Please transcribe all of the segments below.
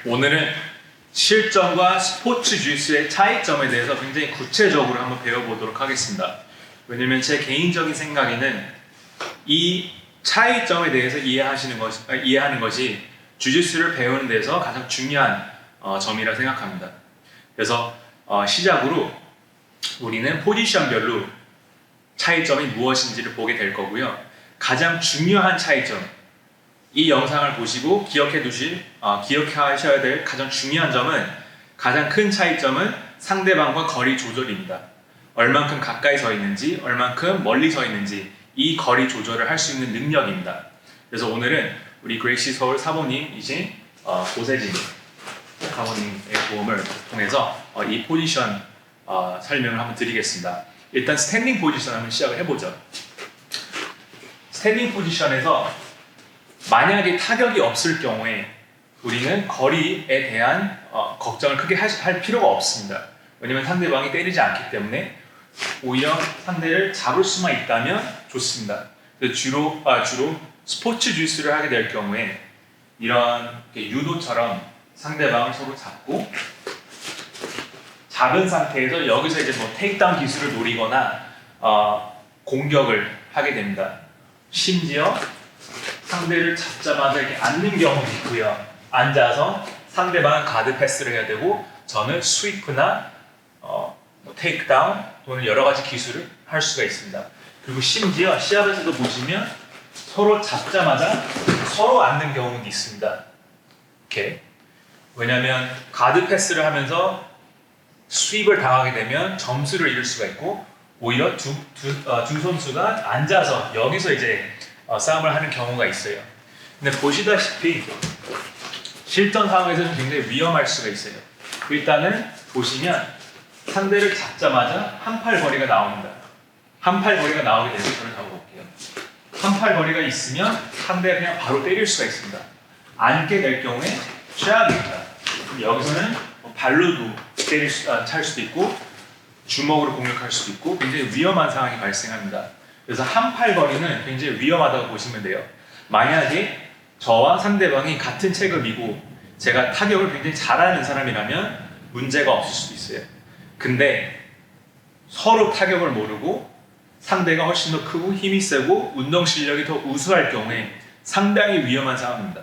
오늘은 실전과 스포츠 주짓수의 차이점에 대해서 굉장히 구체적으로 한번 배워보도록 하겠습니다. 왜냐면 제 개인적인 생각에는 이 차이점에 대해서 이해하는 것이 주짓수를 배우는 데서 가장 중요한 점이라 생각합니다. 그래서 시작으로 우리는 포지션별로 차이점이 무엇인지를 보게 될 거고요. 가장 중요한 차이점, 이 영상을 보시고 기억하셔야 될 가장 중요한 점은, 가장 큰 차이점은 상대방과 거리 조절입니다. 얼만큼 가까이 서 있는지, 얼만큼 멀리 서 있는지, 이 거리 조절을 할 수 있는 능력입니다. 그래서 오늘은 우리 그레이시 서울 사모님이신 고세진 사모님의 도움을 통해서 이 포지션 설명을 한번 드리겠습니다. 일단 스탠딩 포지션 한번 시작을 해보죠. 스탠딩 포지션에서 만약에 타격이 없을 경우에 우리는 거리에 대한 걱정을 크게 할 필요가 없습니다. 왜냐면 상대방이 때리지 않기 때문에 오히려 상대를 잡을 수만 있다면 좋습니다. 주로 스포츠 주짓수를 하게 될 경우에 이런 유도처럼 상대방을 서로 잡고 잡은 상태에서 여기서 이제 테이크다운 기술을 노리거나 공격을 하게 됩니다. 심지어 상대를 잡자마자 이렇게 앉는 경우도 있고요. 앉아서 상대방은 가드 패스를 해야 되고 저는 스위프나 테이크다운 또는 여러 가지 기술을 할 수가 있습니다. 그리고 심지어 시합에서도 보시면 서로 잡자마자 서로 앉는 경우도 있습니다. 이렇게. 왜냐하면 가드 패스를 하면서 스윕을 당하게 되면 점수를 잃을 수가 있고, 오히려 두 선수가 앉아서 여기서 이제 싸움을 하는 경우가 있어요. 근데 보시다시피 실전 상황에서는 굉장히 위험할 수가 있어요. 일단은 보시면 상대를 잡자마자 한 팔 거리가 나옵니다. 한 팔 거리가 나오게 되면 저를 잡아볼게요. 한 팔 거리가 있으면 상대가 그냥 바로 때릴 수가 있습니다. 앉게 될 경우에 최악입니다. 여기서는 발로도 찰 수도 있고 주먹으로 공격할 수도 있고 굉장히 위험한 상황이 발생합니다. 그래서 한 팔 거리는 굉장히 위험하다고 보시면 돼요. 만약에 저와 상대방이 같은 체급이고 제가 타격을 굉장히 잘하는 사람이라면 문제가 없을 수도 있어요. 근데 서로 타격을 모르고 상대가 훨씬 더 크고 힘이 세고 운동 실력이 더 우수할 경우에 상당히 위험한 상황입니다.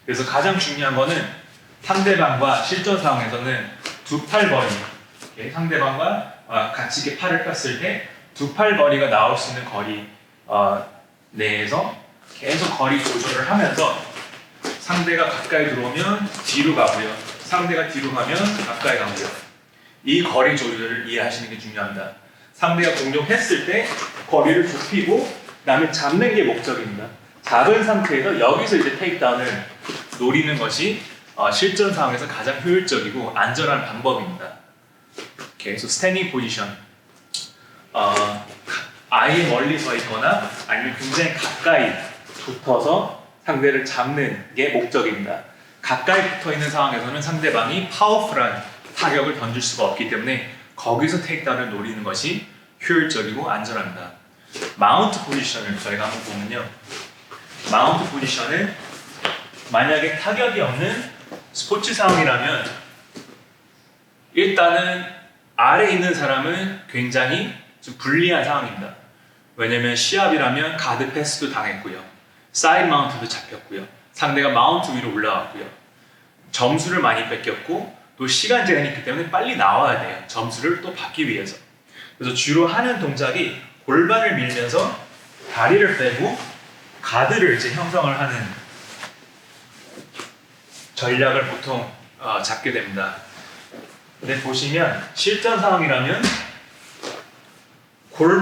그래서 가장 중요한 거는 상대방과 실전 상황에서는 두 팔 거리, 상대방과 같이 이렇게 팔을 깠을 때 두 팔 거리가 나올 수 있는 거리 내에서 계속 거리 조절을 하면서 상대가 가까이 들어오면 뒤로 가고요. 상대가 뒤로 가면 가까이 가고요. 이 거리 조절을 이해하시는 게 중요합니다. 상대가 공격했을 때 거리를 좁히고 남을 잡는 게 목적입니다. 잡은 상태에서 여기서 이제 테이크다운을 노리는 것이 실전 상황에서 가장 효율적이고 안전한 방법입니다. 그래서 스탠딩 포지션, 아예 멀리 서 있거나 아니면 굉장히 가까이 붙어서 상대를 잡는 게 목적입니다. 가까이 붙어 있는 상황에서는 상대방이 파워풀한 타격을 던질 수가 없기 때문에 거기서 테이크다운을 노리는 것이 효율적이고 안전합니다. 마운트 포지션을 저희가 한번 보면요. 마운트 포지션은 만약에 타격이 없는 스포츠 상황이라면 일단은 아래에 있는 사람은 굉장히 좀 불리한 상황입니다. 왜냐면 시합이라면 가드 패스도 당했고요. 사이드 마운트도 잡혔고요. 상대가 마운트 위로 올라왔고요. 점수를 많이 뺏겼고 또 시간 제한이 있기 때문에 빨리 나와야 돼요. 점수를 또 받기 위해서. 그래서 주로 하는 동작이 골반을 밀면서 다리를 빼고 가드를 이제 형성을 하는 전략을 보통 잡게 됩니다. 근데 보시면 실전 상황이라면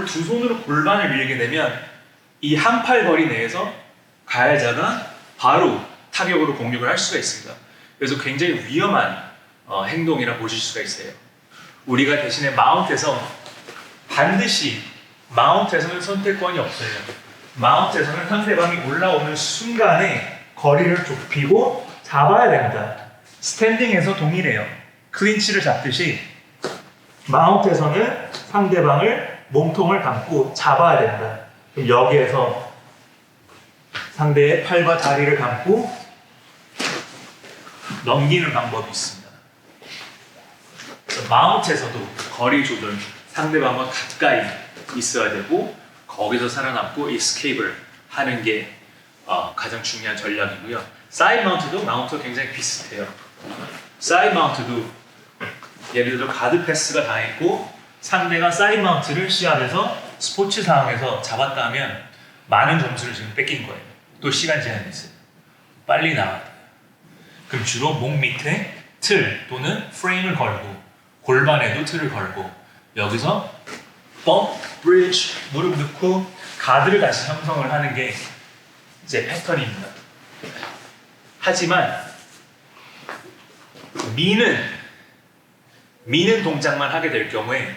두 손으로 골반을 밀게 되면 이 한 팔 거리 내에서 가해자가 바로 타격으로 공격을 할 수가 있습니다. 그래서 굉장히 위험한 행동이라 보실 수가 있어요. 우리가 대신에 반드시 마운트에서는 선택권이 없어요. 마운트에서는 상대방이 올라오는 순간에 거리를 좁히고 잡아야 됩니다. 스탠딩에서 동일해요. 클린치를 잡듯이 마운트에서는 상대방을 몸통을 감고 잡아야 됩니다. 그럼 여기에서 상대의 팔과 다리를 감고 넘기는 방법이 있습니다. 마운트에서도 거리 조절, 상대방과 가까이 있어야 되고 거기서 살아남고 에스케이프를 하는 게 가장 중요한 전략이고요. 사이드 마운트도 마운트가 굉장히 비슷해요. 사이드 마운트도 예를 들어 가드 패스가 당했고 상대가 사이드 마운트를 시합에서 스포츠 상황에서 잡았다면 많은 점수를 지금 뺏긴 거예요. 또 시간 제한이 있어요. 빨리 나와야 돼요. 그럼 주로 목 밑에 틀 또는 프레임을 걸고 골반에도 틀을 걸고 여기서 펌, 브리지, 무릎 넣고 가드를 다시 형성을 하는 게 이제 패턴입니다. 하지만 미는 동작만 하게 될 경우에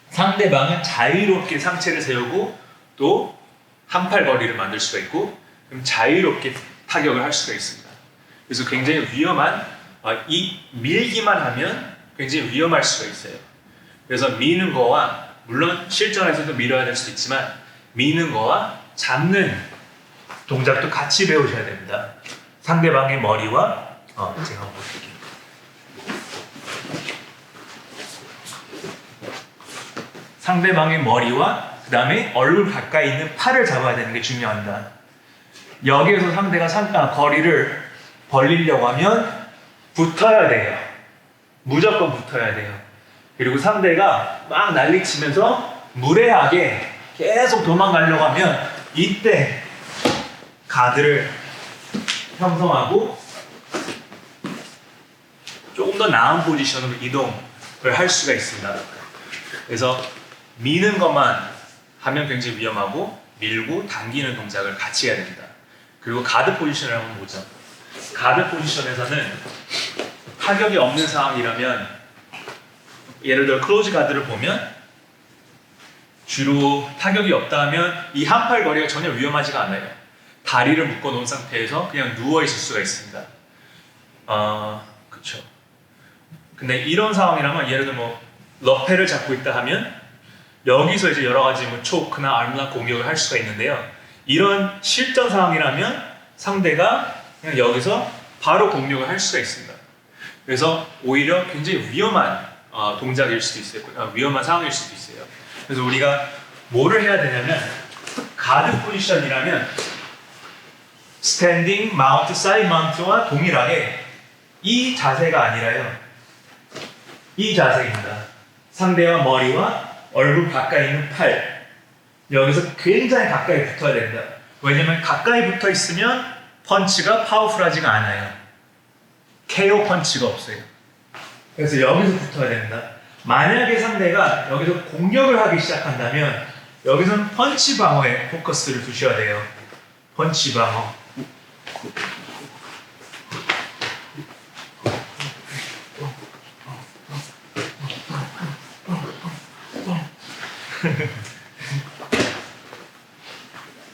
상대방은 자유롭게 상체를 세우고 또 한팔 거리를 만들 수가 있고 그럼 자유롭게 타격을 할 수가 있습니다. 그래서 굉장히 위험한 이 밀기만 하면 굉장히 위험할 수가 있어요. 그래서 미는 거와 물론 실전에서도 밀어야 될 수도 있지만 미는 거와 잡는 동작도 같이 배우셔야 됩니다. 상대방의 머리와 제가 한번 볼게요. 상대방의 머리와 그 다음에 얼굴 가까이 있는 팔을 잡아야 되는 게 중요합니다. 여기에서 상대가 거리를 벌리려고 하면 붙어야 돼요. 무조건 붙어야 돼요. 그리고 상대가 막 난리치면서 무례하게 계속 도망가려고 하면 이때 가드를 형성하고 조금 더 나은 포지션으로 이동을 할 수가 있습니다. 그래서 미는 것만 하면 굉장히 위험하고 밀고 당기는 동작을 같이 해야 됩니다. 그리고 가드 포지션을 한번 보죠. 가드 포지션에서는 타격이 없는 상황이라면 예를 들어 클로즈 가드를 보면 주로 타격이 없다 하면 이 한팔 거리가 전혀 위험하지가 않아요. 다리를 묶어 놓은 상태에서 그냥 누워 있을 수가 있습니다. 그렇죠. 근데 이런 상황이라면 예를 들어 뭐 러페를 잡고 있다 하면 여기서 이제 여러 가지 뭐 초크나 armlock 공격을 할 수가 있는데요. 이런 실전 상황이라면 상대가 그냥 여기서 바로 공격을 할 수가 있습니다. 그래서 오히려 굉장히 위험한 동작일 수도 있어요. 위험한 상황일 수도 있어요. 그래서 우리가 뭐를 해야 되냐면 가드 포지션이라면 스탠딩, 마운트, 사이드 마운트와 동일하게 이 자세가 아니라요. 이 자세입니다. 상대와 머리와 얼굴 가까이 있는 팔 여기서 굉장히 가까이 붙어야 됩니다. 왜냐면 가까이 붙어 있으면 펀치가 파워풀하지가 않아요. KO 펀치가 없어요. 그래서 여기서 붙어야 됩니다. 만약에 상대가 여기서 공격을 하기 시작한다면 여기서는 펀치 방어에 포커스를 두셔야 돼요. 펀치 방어.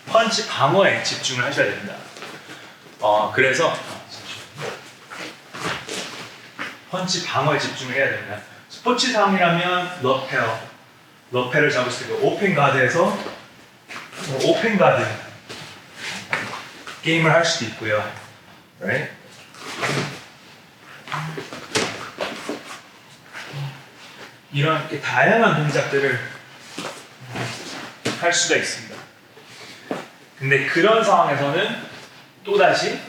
펀치 방어에 집중을 하셔야 됩니다. 그래서 펀치 방어에 집중을 해야 됩니다. 스포츠 상황이라면 러페를 잡을 수 있고 오펜 가드에서 오펜 가드 게임을 할 수도 있고요. Right? 이렇게 다양한 동작들을 할 수가 있습니다. 근데 그런 상황에서는 또다시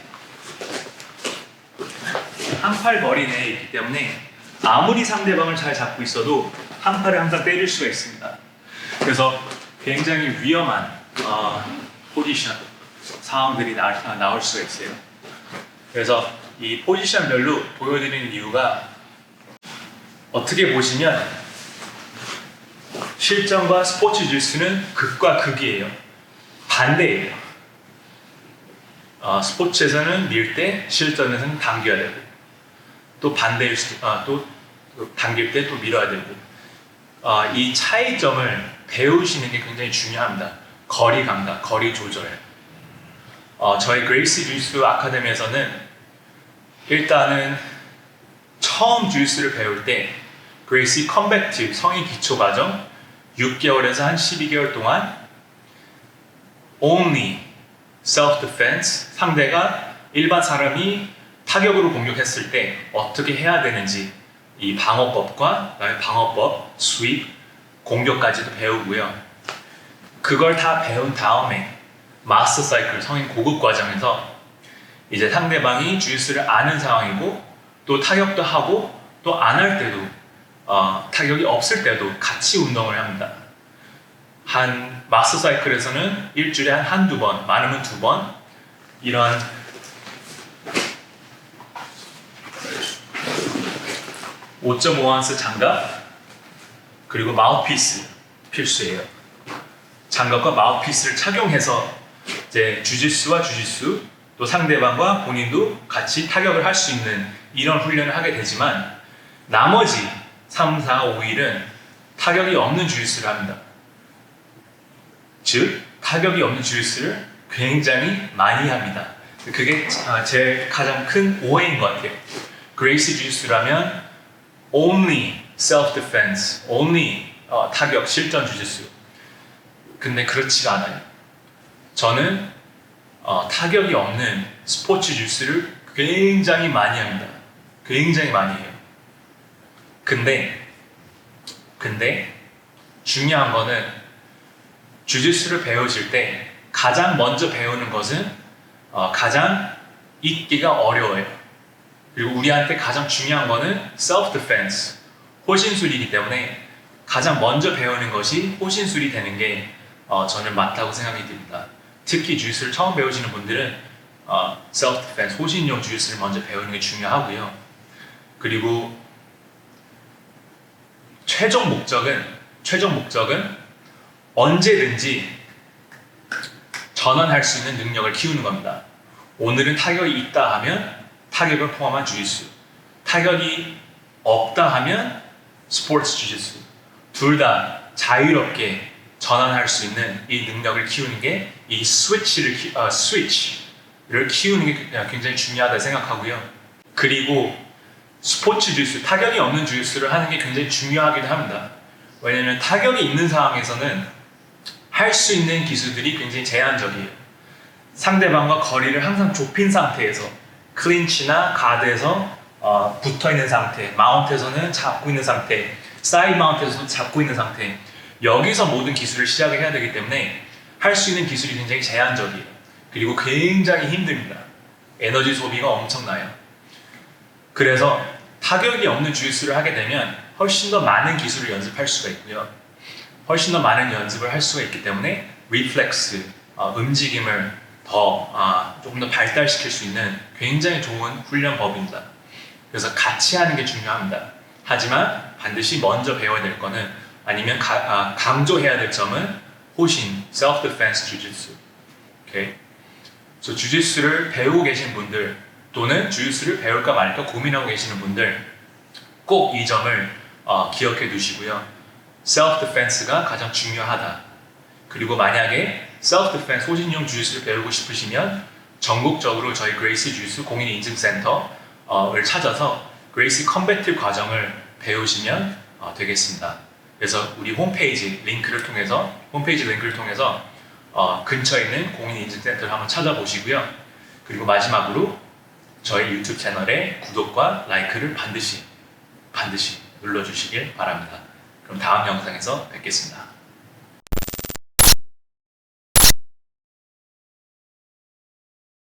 한 팔 거리 내에 있기 때문에 아무리 상대방을 잘 잡고 있어도 한 팔을 항상 때릴 수가 있습니다. 그래서 굉장히 위험한 포지션 상황들이 나올 수가 있어요. 그래서 이 포지션별로 보여드리는 이유가 어떻게 보시면 실전과 스포츠 주짓수는 극과 극이에요. 반대예요. 스포츠에서는 밀 때 실전에서는 당겨야 되고 또 반대일 수도 또 당길 때 또 밀어야 되고 이 차이점을 배우시는 게 굉장히 중요합니다. 거리 감각, 거리 조절. 저희 그레이시 주짓수 아카데미에서는 일단은 처음 주짓수를 배울 때 그레이시 컴백티브 성인 기초 과정 6개월에서 한 12개월 동안 only self-defense 상대가 일반 사람이 타격으로 공격했을 때 어떻게 해야 되는지 이 방어법과 그다음에 방어법, 스윕, 공격까지도 배우고요. 그걸 다 배운 다음에 마스터 사이클 성인 고급 과정에서 이제 상대방이 주짓수를 아는 상황이고 또 타격도 하고 또 안 할 때도 타격이 없을 때도 같이 운동을 합니다. 한 마스터 사이클에서는 일주일에 한두 번, 많으면 2번 이런 5.5온스 장갑 그리고 마우스피스 필수예요. 장갑과 마우스피스를 착용해서 이제 주짓수와 주짓수 또 상대방과 본인도 같이 타격을 할 수 있는 이런 훈련을 하게 되지만 나머지 3, 4, 5일은 타격이 없는 주짓수를 합니다. 즉 타격이 없는 주짓수를 굉장히 많이 합니다. 그게 제 가장 큰 오해인 것 같아요. 그레이시 주짓수라면 only self-defense, only 타격, 실전 주짓수. 근데 그렇지가 않아요. 저는 타격이 없는 스포츠 주짓수를 굉장히 많이 합니다. 굉장히 많이 해요. 근데 중요한 거는 주짓수를 배우실 때 가장 먼저 배우는 것은 가장 잊기가 어려워요. 그리고 우리한테 가장 중요한 거는 self-defense, 호신술이기 때문에 가장 먼저 배우는 것이 호신술이 되는 게 저는 맞다고 생각이 듭니다. 특히 주짓수를 처음 배우시는 분들은 self-defense, 호신용 주짓수를 먼저 배우는 게 중요하고요. 그리고 최종 목적은 언제든지 전환할 수 있는 능력을 키우는 겁니다. 오늘은 타격이 있다 하면 타격을 포함한 주짓수, 타격이 없다 하면 스포츠 주짓수, 둘 다 자유롭게 전환할 수 있는 이 능력을 키우는 게 이 스위치를 키우는 게 굉장히 중요하다 생각하고요. 그리고 스포츠 주짓수, 타격이 없는 주짓수를 하는 게 굉장히 중요하기도 합니다. 왜냐하면 타격이 있는 상황에서는 할 수 있는 기술들이 굉장히 제한적이에요. 상대방과 거리를 항상 좁힌 상태에서 클린치나 가드에서 붙어 있는 상태, 마운트에서는 잡고 있는 상태, 사이드 마운트에서도 잡고 있는 상태, 여기서 모든 기술을 시작을 해야 되기 때문에 할 수 있는 기술이 굉장히 제한적이에요. 그리고 굉장히 힘듭니다. 에너지 소비가 엄청나요. 그래서 타격이 없는 주짓수를 하게 되면 훨씬 더 많은 기술을 연습할 수가 있고요. 훨씬 더 많은 연습을 할 수가 있기 때문에 리플렉스, 움직임을 조금 더 발달시킬 수 있는 굉장히 좋은 훈련법입니다. 그래서 같이 하는 게 중요합니다. 하지만 반드시 먼저 배워야 될 거는 아니면 강조해야 될 점은 호신, self-defense 주짓수. 오케이? 그래서 주짓수를 배우고 계신 분들 또는 주짓수를 배울까 말까 고민하고 계시는 분들 꼭 이 점을 기억해 두시고요. self-defense가 가장 중요하다. 그리고 만약에 self-defense 호신용 주짓수를 배우고 싶으시면 전국적으로 저희 그레이시 주짓수 공인인증센터를 찾아서 그레이시 컴배티브 과정을 배우시면 되겠습니다. 그래서 우리 홈페이지 링크를 통해서 근처에 있는 공인인증센터를 한번 찾아보시고요. 그리고 마지막으로 저희 유튜브 채널에 구독과 라이크를 반드시 눌러주시길 바랍니다. 그럼 다음 영상에서 뵙겠습니다.